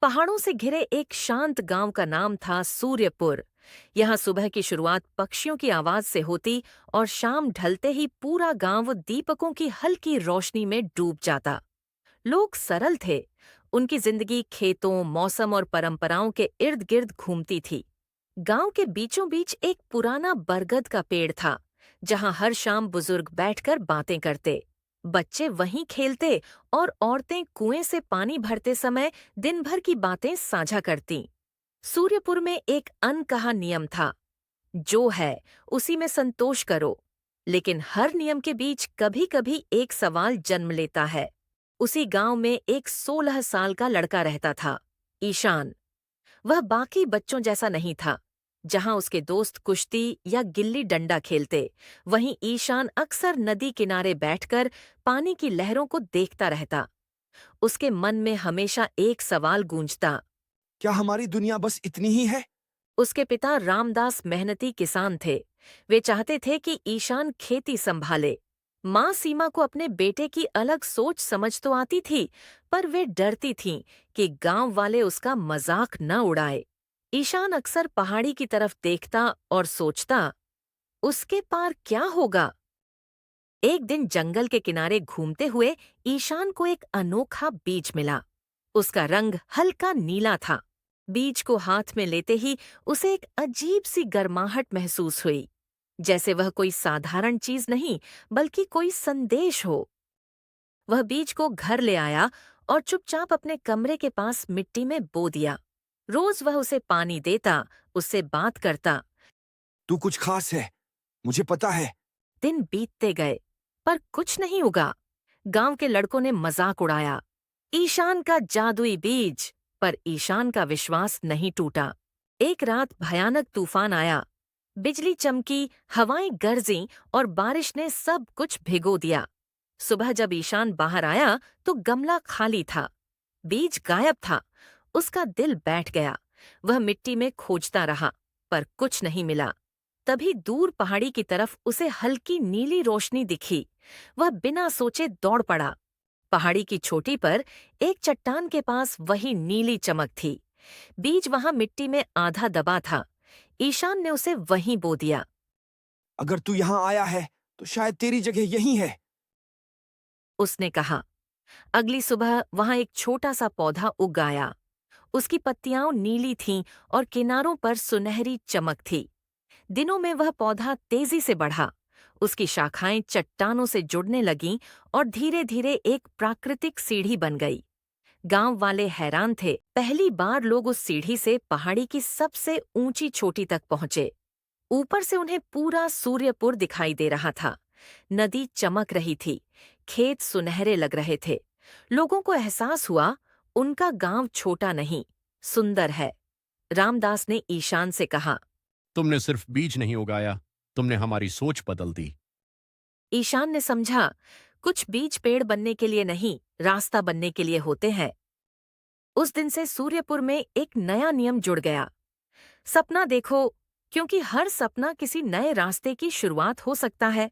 पहाड़ों से घिरे एक शांत गांव का नाम था सूर्यपुर। यहाँ सुबह की शुरुआत पक्षियों की आवाज से होती और शाम ढलते ही पूरा गांव दीपकों की हल्की रोशनी में डूब जाता। लोग सरल थे। उनकी जिंदगी खेतों, मौसम और परंपराओं के इर्द गिर्द घूमती थी। गांव के बीचों बीच एक पुराना बरगद का पेड़ था, जहां हर शाम बुजुर्ग बैठकर बातें करते। बच्चे वहीं खेलते और औरतें कुएं से पानी भरते समय दिन भर की बातें साझा करतीं। सूर्यपुर में एक अनकहा नियम था, जो है उसी में संतोष करो। लेकिन हर नियम के बीच कभी कभी एक सवाल जन्म लेता है। उसी गांव में एक 16 साल का लड़का रहता था, ईशान। वह बाकी बच्चों जैसा नहीं था। जहां उसके दोस्त कुश्ती या गिल्ली डंडा खेलते, वहीं ईशान अक्सर नदी किनारे बैठकर पानी की लहरों को देखता रहता। उसके मन में हमेशा एक सवाल गूंजता। क्या हमारी दुनिया बस इतनी ही है? उसके पिता रामदास मेहनती किसान थे। वे चाहते थे कि ईशान खेती संभाले। माँ सीमा को अपने बेटे की अलग सोच समझ तो आती थी, पर वे डरती थीं कि गांव वाले उसका मजाक न उड़ाए। ईशान अक्सर पहाड़ी की तरफ देखता और सोचता, उसके पार क्या होगा। एक दिन जंगल के किनारे घूमते हुए ईशान को एक अनोखा बीज मिला। उसका रंग हल्का नीला था। बीज को हाथ में लेते ही उसे एक अजीब सी गर्माहट महसूस हुई, जैसे वह कोई साधारण चीज नहीं, बल्कि कोई संदेश हो। वह बीज को घर ले आया और चुपचाप अपने कमरे के पास मिट्टी में बो दिया। रोज वह उसे पानी देता, उससे बात करता। तू कुछ खास है, मुझे पता है। दिन बीतते गए, पर कुछ नहीं उगा। गांव के लड़कों ने मजाक उड़ाया, ईशान का जादुई बीज। पर ईशान का विश्वास नहीं टूटा। एक रात भयानक तूफान आया। बिजली चमकी, हवाएं गरजीं और बारिश ने सब कुछ भिगो दिया। सुबह जब ईशान बाहर आया तो गमला खाली था। बीज गायब था। उसका दिल बैठ गया। वह मिट्टी में खोजता रहा, पर कुछ नहीं मिला। तभी दूर पहाड़ी की तरफ उसे हल्की नीली रोशनी दिखी। वह बिना सोचे दौड़ पड़ा। पहाड़ी की चोटी पर एक चट्टान के पास वही नीली चमक थी। बीज वहां मिट्टी में आधा दबा था। ईशान ने उसे वहीं बो दिया। अगर तू यहाँ आया है, तो शायद तेरी जगह यहीं है। उसने कहा। अगली सुबह वहां एक छोटा सा पौधा उग आया। उसकी पत्तियां नीली थीं और किनारों पर सुनहरी चमक थी। दिनों में वह पौधा तेजी से बढ़ा। उसकी शाखाएं चट्टानों से जुड़ने लगीं और धीरे धीरे एक प्राकृतिक सीढ़ी बन गई। गांव वाले हैरान थे। पहली बार लोग उस सीढ़ी से पहाड़ी की सबसे ऊंची चोटी तक पहुंचे। ऊपर से उन्हें पूरा सूर्यपुर दिखाई दे रहा था। नदी चमक रही थी। खेत सुनहरे लग रहे थे। लोगों को एहसास हुआ, उनका गांव छोटा नहीं, सुंदर है। रामदास ने ईशान से कहा। तुमने सिर्फ बीज नहीं उगाया, तुमने हमारी सोच बदल दी। ईशान ने समझा, कुछ बीज पेड़ बनने के लिए नहीं, रास्ता बनने के लिए होते हैं। उस दिन से सूर्यपुर में एक नया नियम जुड़ गया। सपना देखो, क्योंकि हर सपना किसी नए रास्ते की शुरुआत हो सकता है।